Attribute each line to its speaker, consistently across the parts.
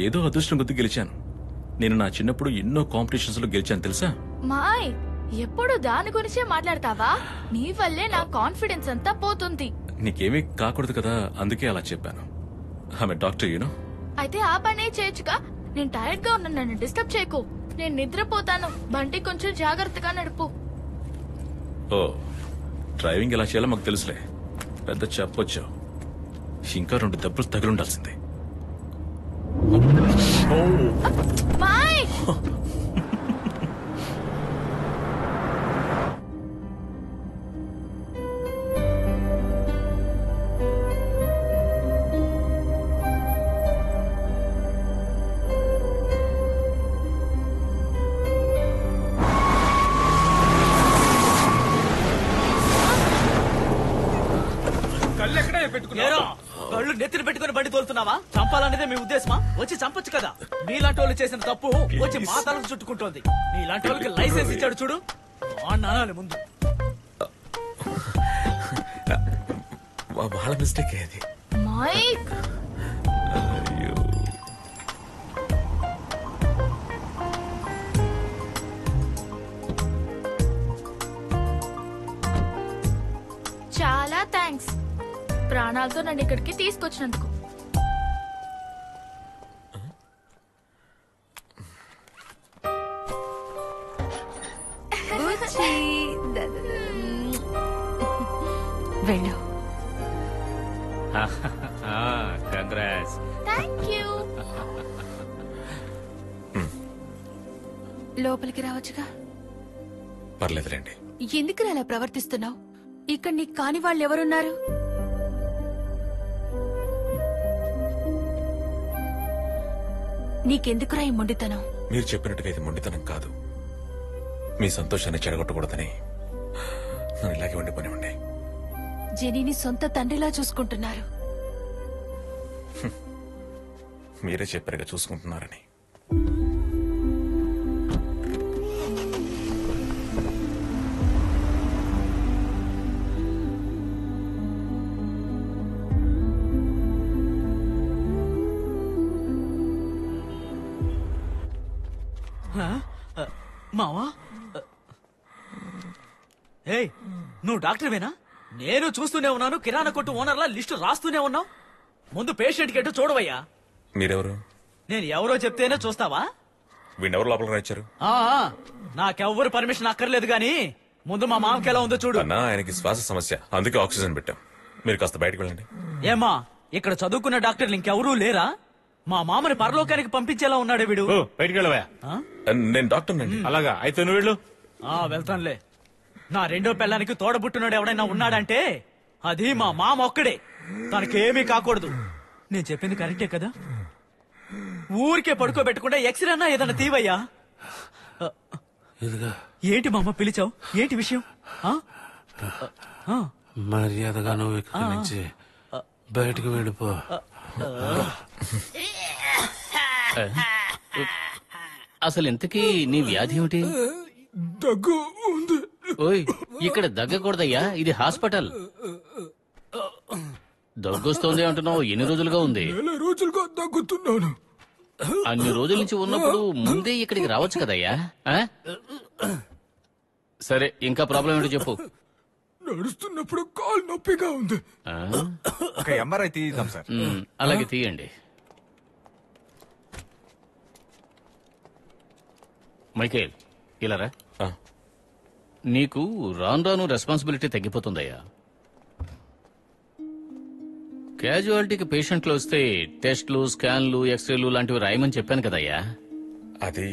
Speaker 1: ఏదో అదృష్టం కొద్ది గెలిచాను. నేను నా చిన్నప్పుడు ఎన్నో కాంపిటీషన్స్ లో గెలిచాను తెలుసా?
Speaker 2: మాయ్ ఎప్పుడు దాని గురించే మాట్లాడతావా? నీ వల్లే నా కాన్ఫిడెన్స్ అంతా పోతుంది.
Speaker 1: నీకేమీ కాకూడదు కదా, అందుకే అలా చెప్పాను. ఆమె డాక్టర్ యూనో.
Speaker 2: అయితే ఆ పనే చేయొచ్చుగా. నేను టైర్డ్ గా ఉన్నా, నన్ను డిస్టర్బ్ చేయకు. నేను నిద్రపోతాను. బండి కొంచెం జాగ్రత్తగా నడుపు.
Speaker 1: ఓ, డ్రైవింగ్ ఎలా చేయాలో మాకు తెలుసులే. పెద్ద చెప్పొచ్చావు. ఇంకా 2 దెబ్బలు తగిలుండాల్సిందే.
Speaker 2: మాయ్
Speaker 3: కళ్ళు నెత్తిన పెట్టుకుని బండి తోలుతున్నావా? చంపాలనేదే మీ ఉద్దేశమా? వచ్చి చంపొచ్చు కదా. మీలాంటి వాళ్ళు చేసిన తప్పు వచ్చి మా తలకు చుట్టుకుంటోంది. మీలాంటి వాళ్ళకి లైసెన్స్ ఇచ్చాడు చూడు, అనాలి ముందు.
Speaker 1: వాళ్ళ మిస్టేక్ అది.
Speaker 2: మైక్ చాలా థ్యాంక్స్, ప్రాణాలతో నన్ను ఇక్కడికి తీసుకొచ్చినందుకు.
Speaker 4: వెళ్ళు.
Speaker 5: కంగ్రాట్స్.
Speaker 2: Thank you.
Speaker 4: లోపలికి రావచ్చుగా.
Speaker 1: పర్లేదులేండి.
Speaker 4: ఎందుకు అలా ప్రవర్తిస్తున్నావు? ఇక్కడ నీకు కాని వాళ్ళు ఎవరున్నారు? నీకెందుకురా ఈ మొండితనం?
Speaker 1: మీరు చెప్పినట్టుగా ఇది మొండితనం కాదు. మీ సంతోషాన్ని చెడగొట్టకూడదని నన్ను ఇలాగే ఉండిపోనివ్వండి.
Speaker 4: జెనీని సొంత తండ్రిలా చూసుకుంటున్నారు.
Speaker 1: మీరే చెప్పారుగా చూసుకుంటున్నారని.
Speaker 3: మావా, ఏయ్ నువ్వు డాక్టర్వేనా? నేను చూస్తూనే ఉన్నాను. కిరాణా కొట్టు ఓనర్లా లిస్టు రాస్తూనే ఉన్నావు. ముందు పేషెంట్ కి ఎటు చూడవయ్యా.
Speaker 1: మీరెవరు?
Speaker 3: నేను ఎవరో చెప్తేనే చూస్తావా?
Speaker 1: వీణెవరు లోపలికి రాచ్చారు?
Speaker 3: నాకెవ్వరు పర్మిషన్ అక్కర్లేదు గాని ముందు మా మామకి ఎలా ఉందో చూడు.
Speaker 1: అన్నా, ఆయనకి శ్వాస సమస్య, అందుకే ఆక్సిజన్ పెట్టాం. మీరు కాస్త బయటకు వెళ్ళండి.
Speaker 3: ఏమా, ఇక్కడ చదువుకున్న డాక్టర్లు ఇంకెవరూ లేరా? మా మామని పరలోకానికి పంపించేలా ఉన్నాడే వీడు.
Speaker 5: బయటికి వెళ్ళవా?
Speaker 1: నేను డాక్టర్ నండి.
Speaker 5: అలాగా, అయితే నువ్వు వెళ్ళు.
Speaker 3: వెళ్తానులే. నా రెండో పెళ్ళానికి తోడబుట్టినోడు ఎవడైనా ఉన్నాడంటే అది మా మామ ఒక్కడే. తనకేమీ కాకూడదు. నేను చెప్పింది కరెక్టే కదా? ఊరికే పడుకోబెట్టకుండా ఎక్స్రే అన్నా ఏదన్నా తీవయ్యా. ఏంటి మామ పిలిచావు? ఏంటి విషయం?
Speaker 6: మర్యాదగా నువ్వు ఇక్కడి నుంచి బయటకు వెళ్ళిపో.
Speaker 7: అసలు ఇంతకీ నీ వ్యాధి ఏమిటి?
Speaker 6: దగ్గు ఉంది.
Speaker 7: ఓయ్, ఇక్కడ దగ్గకూడదయ్యా, ఇది హాస్పిటల్. దగ్గొస్తోంది అంటున్నావు, ఎన్ని రోజులుగా ఉంది?
Speaker 6: నెల రోజులుగా దగ్గుతున్నాను.
Speaker 7: అన్ని రోజుల నుంచి ఉన్నప్పుడు ముందే ఇక్కడికి రావచ్చు కదయ్యా. సరే, ఇంకా ప్రాబ్లం ఏంటో చెప్పు.
Speaker 6: నడుస్తున్నప్పుడు కాలు నొప్పిగా ఉంది.
Speaker 5: ఎంఆర్ఐ తీద్దాం సార్.
Speaker 7: అలాగే తీయండి. మైకేల్, ఇలా రా. నీకు రాను రాను రెస్పాన్సిబిలిటీ తగ్గిపోతుందయ్యా. క్యాజువాలిటీకి పేషెంట్లు వస్తే టెస్ట్లు, స్కాన్లు, ఎక్స్రేలు లాంటివి రాయమని చెప్పాను కదయ్యా.
Speaker 1: అది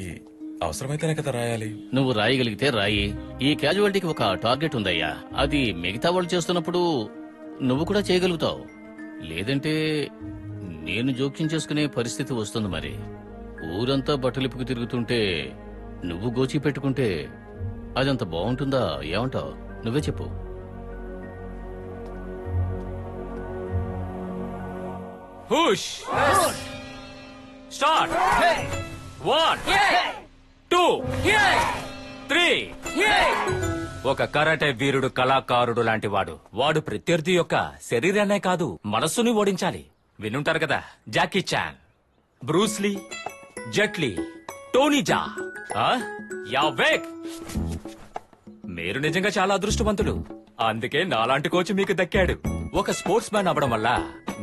Speaker 1: అవసరమైతేనే కదా రాయాలి.
Speaker 7: నువ్వు రాయగలిగితే రాయి. ఈ క్యాజువాలిటీకి ఒక టార్గెట్ ఉందయ్యా. అది మిగతా వాళ్ళు చేస్తున్నప్పుడు నువ్వు కూడా చేయగలుగుతావు. లేదంటే నేను జోక్యం చేసుకునే పరిస్థితి వస్తుంది. మరి ఊరంతా బట్టలిప్పుకు తిరుగుతుంటే నువ్వు గోచి పెట్టుకుంటే అదంత బాగుంటుందా? ఏమంటావు? నువ్వే చెప్పు.
Speaker 5: Push start. 1 2 3. ఒక కరాటే వీరుడు, కళాకారుడు లాంటి వాడు. వాడు ప్రత్యర్థి యొక్క శరీరాన్నే కాదు, మనస్సుని ఓడించాలి. వినుంటారు కదా, జాకీ చాన్. బ్రూస్లీ, జెట్లీ, టోనీజా, యావేక్. మీరు నిజంగా చాలా అదృష్టవంతులు. అందుకే నాలాంటి కోచ్ మీకు దక్కాడు. ఒక స్పోర్ట్స్ మ్యాన్ అవ్వడం వల్ల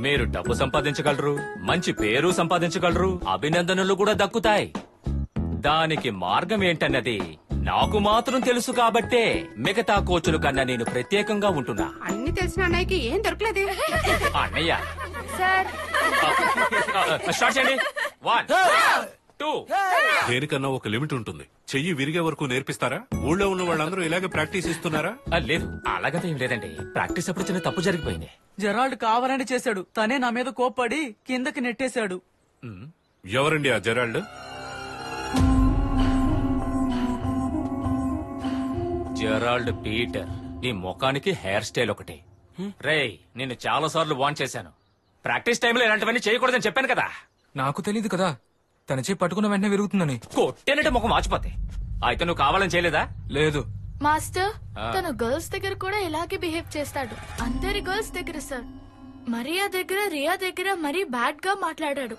Speaker 5: మీరు డబ్బు సంపాదించగలరు, మంచి పేరు సంపాదించగలరు, అభినందనలు కూడా దక్కుతాయి. దానికి మార్గం ఏంటన్నది నాకు మాత్రం తెలుసు కాబట్టే మిగతా కోచుల కన్నా నేను ప్రత్యేకంగా ఉంటున్నా.
Speaker 8: అన్ని తెలిసిన అన్నయ్యకి ఏం దొరకలేదే.
Speaker 5: అన్నయ్య
Speaker 2: సార్
Speaker 5: స్టార్ట్ చేయండి. 1 2.
Speaker 6: దేనికన్నా ఒక లిమిట్ ఉంటుంది. చెయ్యి విరిగే వరకు నేర్పిస్తారా? ఊళ్ళో ఉన్న వాళ్ళందరూ ఇలాగే ప్రాక్టీస్ ఇస్తున్నారా?
Speaker 5: లేదు, అలాగంతా ఏం లేదండి. ప్రాక్టీస్ అప్పుడు చిన్న తప్పు జరిగిపోయింది.
Speaker 3: జెరాల్డ్ కావాలని చేశాడు. తనే నా మీద కోప్పడి కిందకి నెట్టేశాడు.
Speaker 6: ఎవరండి ఆ జెరాల్డ్?
Speaker 5: Gerald Peter. నీ ముఖానికి హెయిర్ స్టైల్ ఒకటి. రేయ్, నిన్ను చాలా సార్లు వార్న్ చేశాను. ప్రాక్టీస్ టైంలో ఇలాంటివన్నీ చేయకూడదని చెప్పాను కదా.
Speaker 9: నాకు తెలియదు కదా తన చేయి పట్టుకున్న వెంటనే విరుగుతుందని.
Speaker 5: కొట్టేనంటే ముఖం మార్చిపోతే. అయితే నువ్వు కావాలని చేయలేదా?
Speaker 9: లేదు.
Speaker 2: మాస్టర్ తను గర్ల్స్ దగ్గర కూడా ఇలాగే బిహేవ్ చేస్తాడు. అందరి గర్ల్స్ దగ్గర సార్. మరియా దగ్గర, రియా దగ్గర మరీ బ్యాడ్ గా మాట్లాడాడు.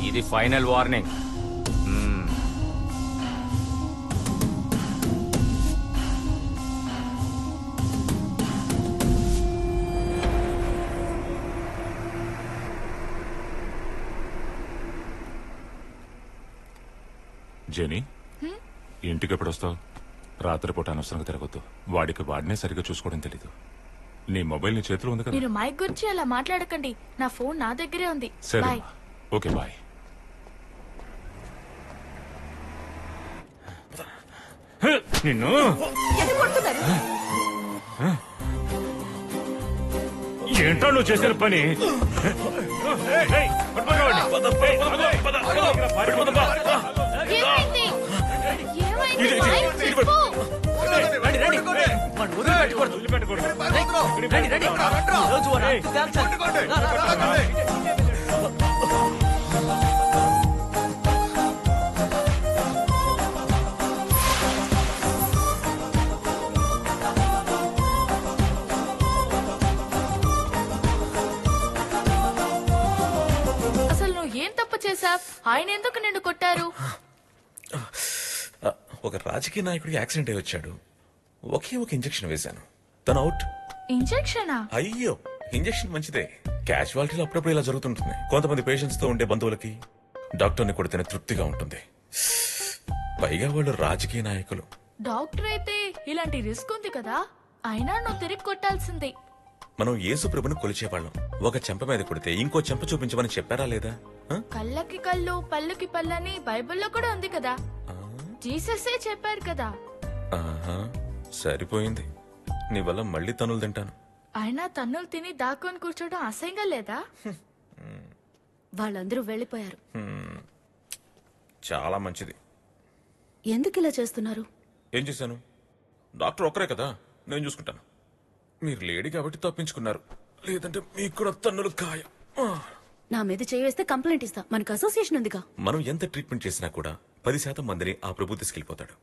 Speaker 5: ఇది ఫైనల్ వార్నింగ్.
Speaker 10: జెనీ, ఇంటికి ఎప్పుడు వస్తావు? రాత్రిపూట అనవసరంగా తిరగొద్దు. వాడికి వాడినే సరిగ్గా చూసుకోవడం తెలీదు. నీ మొబైల్ నీ చేతిలో ఉంది కదా.
Speaker 2: మీరు మైక్ గురించి అలా మాట్లాడకండి. నా ఫోన్ నా దగ్గరే ఉంది.
Speaker 10: సరే,
Speaker 2: బాయ్.
Speaker 10: Okay bye. నిన్ను ఏంటో నువ్వు చేసిన పని.
Speaker 2: ఏమైంది? ఏమైంది? మైక్ చెప్పు.
Speaker 3: వాడిని వదిలిపెట్టకూడదు. రండి, రండి. ఈ రోజు వాడు అంతు తేల్చాలి. రా, రా, రా, రా.
Speaker 2: అసలు నువ్వు ఏం తప్పు చేశావ్? ఆయన ఎందుకు నిన్ను కొట్టారు?
Speaker 11: ఒక రాజకీయ నాయకుడికి యాక్సిడెంట్ అయి వచ్చాడు. ఒకే ఒక ఇంజెక్షన్ వేశాను, తను అవుట్.
Speaker 2: ఇంజెక్షనా?
Speaker 11: అయ్యో, ఇంజెక్షన్ మంచిదే. క్యాజువాలిటీలో అప్పుడప్పుడు ఇలా జరుగుతుంటుంది. కొంతమంది పేషెంట్స్ తో ఉండే బంధువులకి డాక్టర్ని కొడితేనే తృప్తిగా ఉంటుంది. పైగా వాళ్ళు రాజకీయ నాయకులు.
Speaker 2: డాక్టర్ అయితే ఇలాంటి రిస్క్ ఉంది కదా, అయినా నువ్వు తిరిగి కొట్టాల్సిందే.
Speaker 11: మనం యేసు ప్రభుని కొలిచేవాళ్ళం. ఒక చెంప మీద కొడితే ఇంకో చెంప చూపించమని చెప్పారా లేదా?
Speaker 2: కళ్ళకి కళ్ళు, పళ్ళుకి పళ్ళని బైబిల్లో కూడా ఉంది కదా. జీససే చెప్పారు కదా.
Speaker 11: ఆహా, సరిపోయింది. నీ వల్ల మళ్ళీ తన్నులు తింటాను.
Speaker 2: అయినా తన్నులు తిని దాక్కుని కూర్చోవడం అసహ్యంగా లేదా?
Speaker 8: వాళ్ళందరూ వెళ్ళిపోయారు.
Speaker 11: చాలా మంచిది.
Speaker 8: ఎందుకు ఇలా చేస్తున్నారు?
Speaker 11: ఏం చేశాను? డాక్టర్ ఒక్కరే కదా, నేను చూసుకుంటాను. మీరు లేడీ కాబట్టి తప్పించుకున్నారు, లేదంటే మీకు కూడా తన్నులు ఖాయం.
Speaker 8: నా మీద చేయిస్తే కంప్లైంట్ ఇస్తా. మనకు అసోసియేషన్ ఉందిగా.
Speaker 11: మనం ఎంత ట్రీట్మెంట్ చేసినా కూడా 10% మందిని ఆ ప్రభు తీసుకెళ్లిపోతాడు.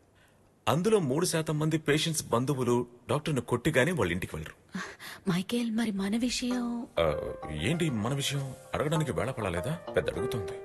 Speaker 11: అందులో 3% మంది పేషెంట్స్ బంధువులు డాక్టర్ను కొట్టి గానీ వాళ్ళ ఇంటికి వెళ్ళరు.
Speaker 8: మైకేల్, మరి మన విషయం?
Speaker 11: ఏంటి మన విషయం? అడగడానికి వేళ పడలేదా? పెద్ద అడుగుతుంది.